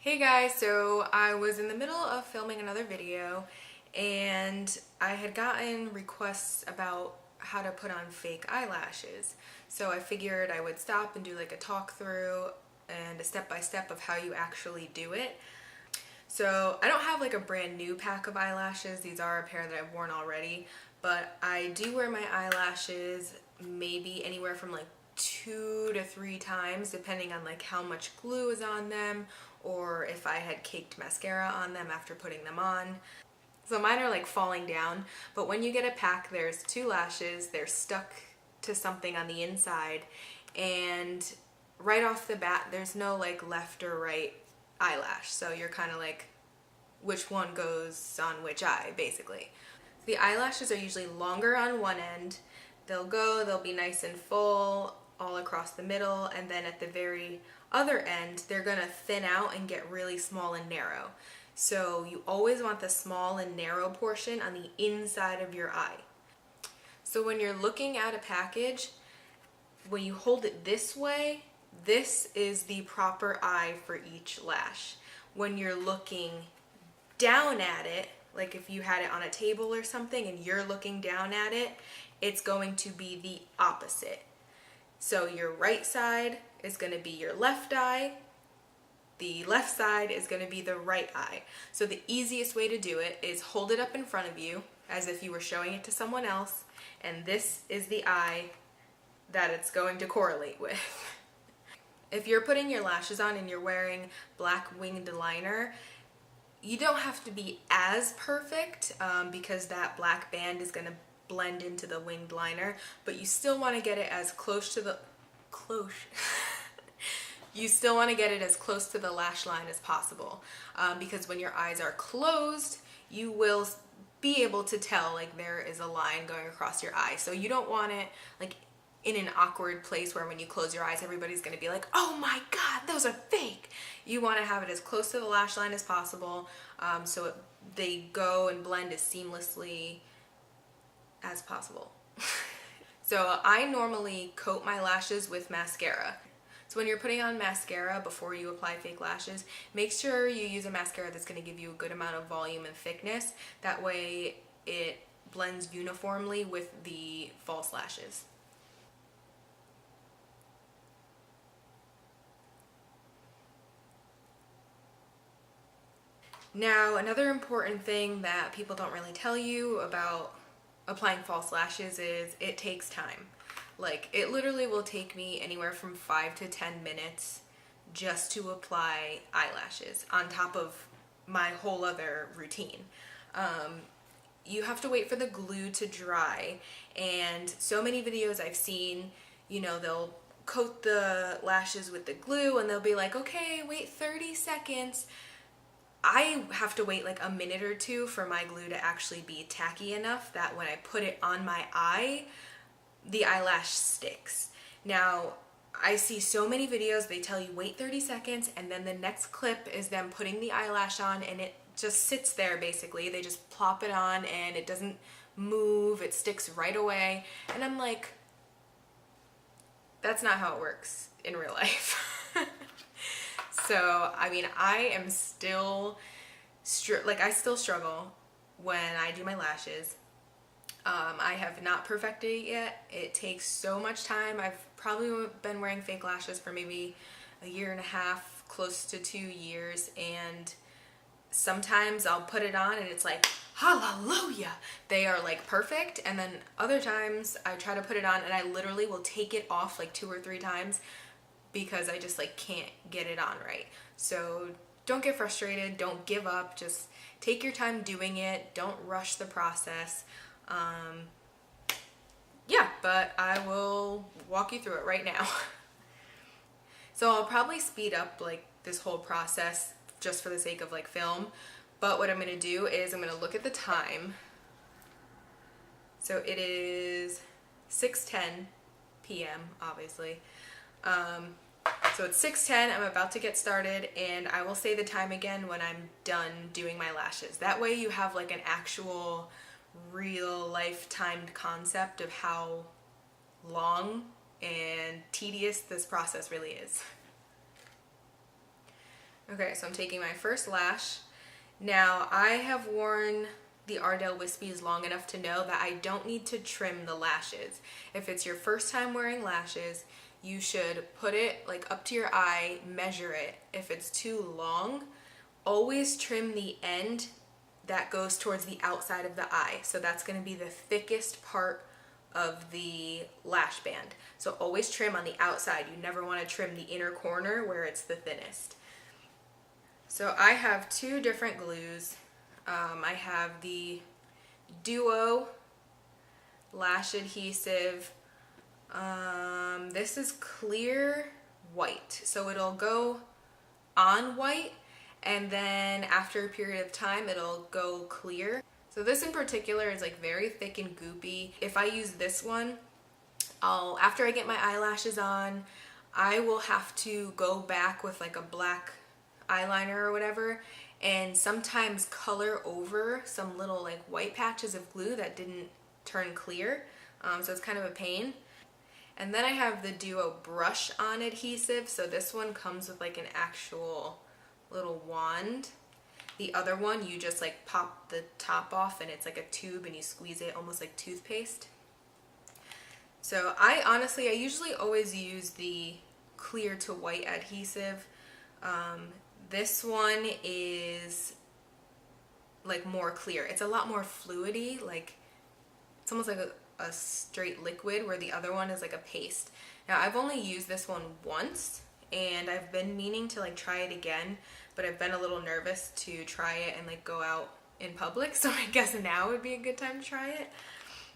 Hey guys, so I was in the middle of filming another video and I had gotten requests about how to put on fake eyelashes. So I figured I would stop and do like a talk through and a step-by-step of how you actually do it. So I don't have like a brand new pack of eyelashes. These are a pair that I've worn already, but I do wear my eyelashes maybe anywhere from like 2 to 3 times depending on like how much glue is on them or if I had caked mascara on them after putting them on. So mine are like falling down, but when you get a pack, there's 2 lashes, they're stuck to something on the inside, and right off the bat there's no like left or right eyelash, so you're kind of like which one goes on which eye basically. The eyelashes are usually longer on one end, they'll be nice and full all across the middle, and then at the very other end they're gonna thin out and get really small and narrow. So you always want the small and narrow portion on the inside of your eye. So when you're looking at a package, when you hold it this way, this is the proper eye for each lash. When you're looking down at it, like if you had it on a table or something and you're looking down at it, it's going to be the opposite. So your right side is going to be your left eye, the left side is going to be the right eye. So the easiest way to do it is hold it up in front of you as if you were showing it to someone else, and this is the eye that it's going to correlate with. If you're putting your lashes on and you're wearing black winged liner, you don't have to be as perfect because that black band is going to blend into the winged liner, but you still want to get it as close to the you still want to get it as close to the lash line as possible, because when your eyes are closed you will be able to tell like there is a line going across your eye. So you don't want it like in an awkward place where when you close your eyes everybody's going to be like, oh my god, those are fake. You want to have it as close to the lash line as possible, so they go and blend as seamlessly as possible. So I normally coat my lashes with mascara. So when you're putting on mascara before you apply fake lashes, make sure you use a mascara that's going to give you a good amount of volume and thickness. That way it blends uniformly with the false lashes. Now, another important thing that people don't really tell you about applying false lashes is it takes time. Like, it literally will take me anywhere from 5 to 10 minutes just to apply eyelashes on top of my whole other routine. You have to wait for the glue to dry, and so many videos I've seen, you know, they'll coat the lashes with the glue and they'll be like, okay, wait 30 seconds. I have to wait like a minute or two for my glue to actually be tacky enough that when I put it on my eye, the eyelash sticks. Now, I see so many videos, they tell you wait 30 seconds and then the next clip is them putting the eyelash on and it just sits there basically. They just plop it on and it doesn't move, it sticks right away. And I'm like, that's not how it works in real life. So, I mean, I am still, I still struggle when I do my lashes. I have not perfected it yet. It takes so much time. I've probably been wearing fake lashes for maybe a year and a half, close to 2 years, and sometimes I'll put it on and it's like, hallelujah, they are like perfect, and then other times I try to put it on and I literally will take it off like 2 or 3 times because I just like can't get it on right. So don't get frustrated, don't give up, just take your time doing it, don't rush the process. Yeah, but I will walk you through it right now. So I'll probably speed up like this whole process just for the sake of like film, but what I'm going to do is I'm going to look at the time. So it is 6:10 p.m. obviously. So it's 6:10, I'm about to get started, and I will say the time again when I'm done doing my lashes. That way you have like an actual real life timed concept of how long and tedious this process really is. Okay, so I'm taking my first lash. Now, I have worn the Ardell Whispies long enough to know that I don't need to trim the lashes. If it's your first time wearing lashes, you should put it like up to your eye, measure it. If it's too long, always trim the end that goes towards the outside of the eye. So that's going to be the thickest part of the lash band. So always trim on the outside. You never want to trim the inner corner where it's the thinnest. So I have two different glues. I have the Duo Lash Adhesive. This is clear white, so it'll go on white, and then after a period of time it'll go clear. So this in particular is like very thick and goopy. If I use this one, after I get my eyelashes on, I will have to go back with like a black eyeliner or whatever, and sometimes color over some little like white patches of glue that didn't turn clear. So it's kind of a pain. And then I have the Duo brush on adhesive. So this one comes with like an actual little wand. The other one, you just like pop the top off and it's like a tube and you squeeze it almost like toothpaste. So I usually always use the clear to white adhesive. This one is like more clear. It's a lot more fluidy, like it's almost like a straight liquid, where the other one is like a paste. Now I've only used this one once and I've been meaning to like try it again, but I've been a little nervous to try it and like go out in public, so I guess now would be a good time to try it.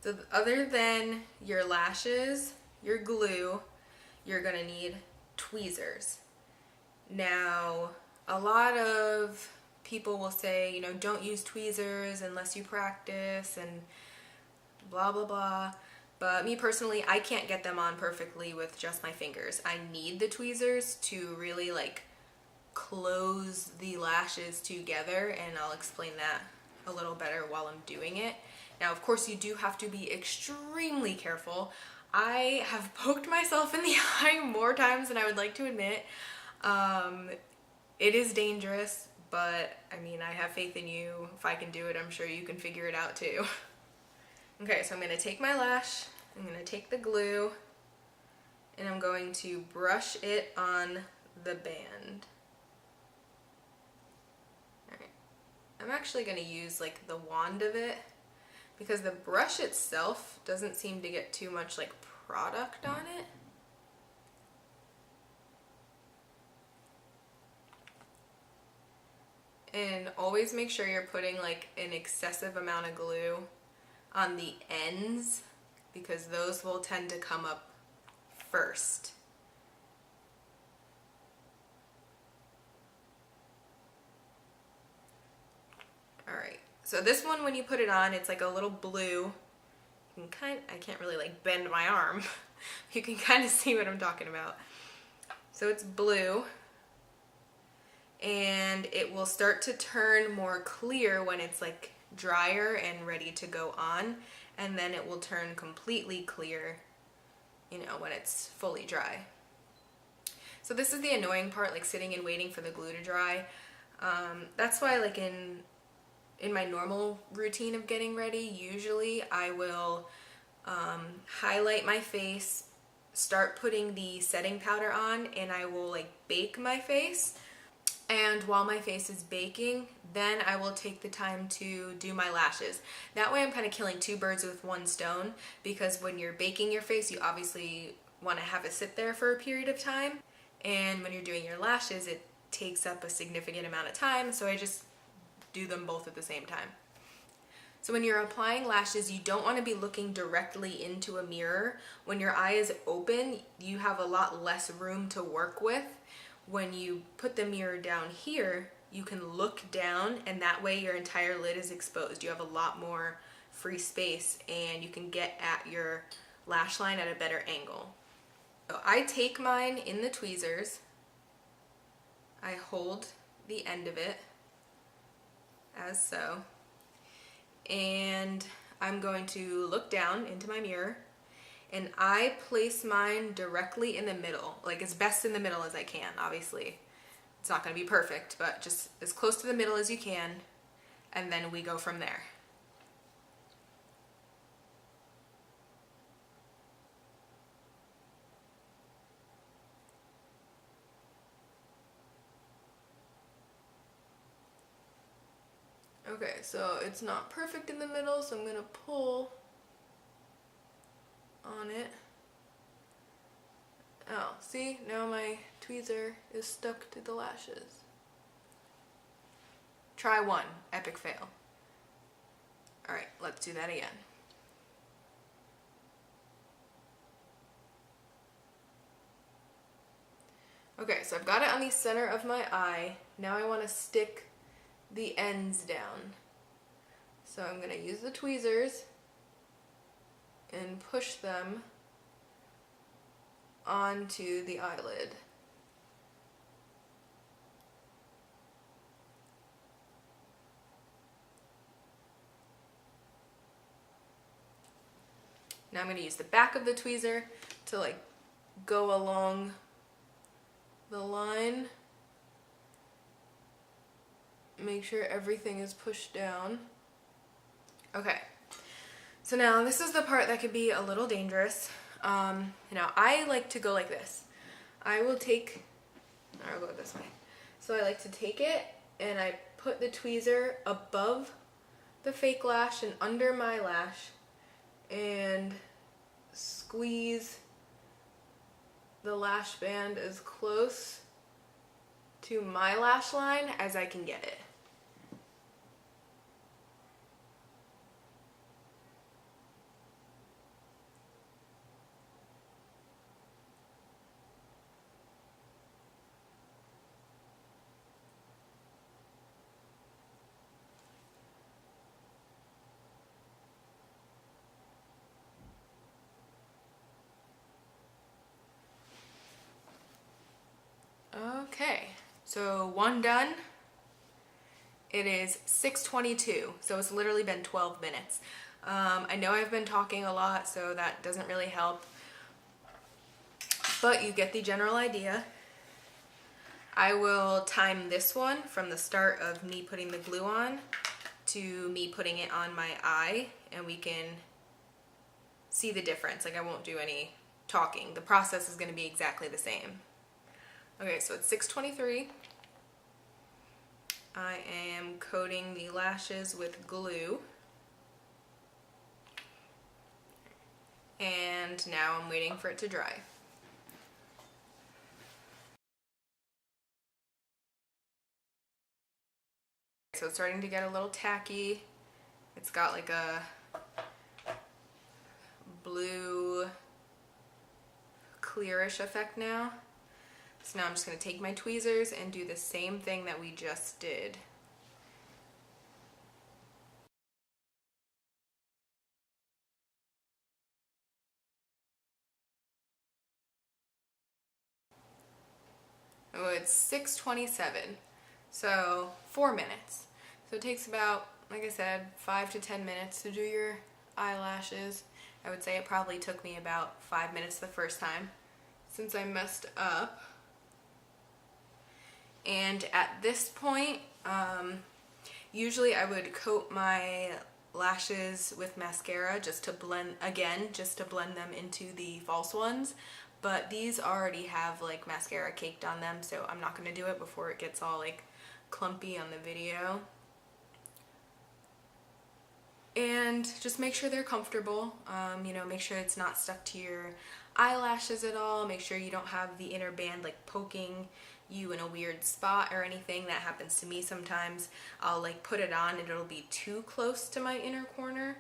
So other than your lashes, your glue, you're gonna need tweezers. Now, a lot of people will say, you know, don't use tweezers unless you practice and blah, blah, blah. But me personally, I can't get them on perfectly with just my fingers. I need the tweezers to really like close the lashes together, and I'll explain that a little better while I'm doing it. Now, of course, you do have to be extremely careful. I have poked myself in the eye more times than I would like to admit. It is dangerous, but I mean, I have faith in you. If I can do it, I'm sure you can figure it out too. Okay, so I'm going to take my lash, I'm going to take the glue, and I'm going to brush it on the band. Alright, I'm actually going to use like the wand of it, because the brush itself doesn't seem to get too much like product on it. And always make sure you're putting like an excessive amount of glue on the ends, because those will tend to come up first. Alright, so this one, when you put it on, it's like a little blue. You can I can't really like bend my arm. You can kind of see what I'm talking about. So it's blue, and it will start to turn more clear when it's like drier and ready to go on, and then it will turn completely clear, you know, when it's fully dry. So this is the annoying part, like sitting and waiting for the glue to dry. That's why like in my normal routine of getting ready, usually I will highlight my face, start putting the setting powder on, and I will like bake my face. And while my face is baking, then I will take the time to do my lashes. That way I'm kind of killing two birds with one stone, because when you're baking your face, you obviously want to have it sit there for a period of time. And when you're doing your lashes, it takes up a significant amount of time, so I just do them both at the same time. So when you're applying lashes, you don't want to be looking directly into a mirror. When your eye is open, you have a lot less room to work with. When you put the mirror down here, you can look down, and that way your entire lid is exposed. You have a lot more free space, and you can get at your lash line at a better angle. So I take mine in the tweezers. I hold the end of it, as so, and I'm going to look down into my mirror, and I place mine directly in the middle, like as best in the middle as I can, obviously. It's not going to be perfect, but just as close to the middle as you can, and then we go from there. Okay, so it's not perfect in the middle, so I'm going to pull on it. Oh, see? Now my tweezer is stuck to the lashes. Try one. Epic fail. Alright, let's do that again. Okay, so I've got it on the center of my eye. Now I want to stick the ends down. So I'm going to use the tweezers and push them onto the eyelid. Now I'm going to use the back of the tweezer to like go along the line. Make sure everything is pushed down. Okay, so now this is the part that could be a little dangerous. Now I like to go like this. I'll go this way. So I like to take it and I put the tweezer above the fake lash and under my lash and squeeze the lash band as close to my lash line as I can get it. Okay, so one done. It is 6:22, so it's literally been 12 minutes. I know I've been talking a lot, so that doesn't really help, but you get the general idea. I will time this one from the start of me putting the glue on to me putting it on my eye, and we can see the difference. Like, I won't do any talking. The process is going to be exactly the same. Okay, so it's 6:23. I am coating the lashes with glue. And now I'm waiting for it to dry. So it's starting to get a little tacky. It's got like a blue clearish effect now. So now I'm just going to take my tweezers and do the same thing that we just did. Oh, it's 6:27, so 4 minutes. So it takes about, like I said, 5 to 10 minutes to do your eyelashes. I would say it probably took me about 5 minutes the first time since I messed up. And at this point, usually I would coat my lashes with mascara just to blend them into the false ones. But these already have like mascara caked on them, so I'm not going to do it before it gets all like clumpy on the video. And just make sure they're comfortable, make sure it's not stuck to your eyelashes at all. Make sure you don't have the inner band like poking you in a weird spot or anything. That happens to me sometimes. I'll like put it on and it'll be too close to my inner corner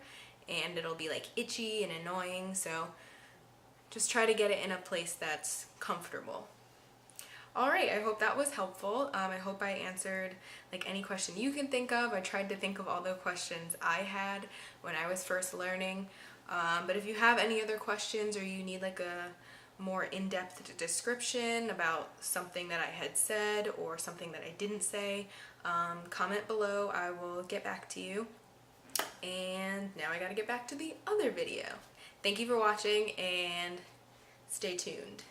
and it'll be like itchy and annoying, so just try to get it in a place that's comfortable. Alright, I hope that was helpful. I hope I answered like any question you can think of. I tried to think of all the questions I had when I was first learning. But if you have any other questions or you need like a more in-depth description about something that I had said or something that I didn't say, comment below. I will get back to you. And now I gotta get back to the other video. Thank you for watching and stay tuned.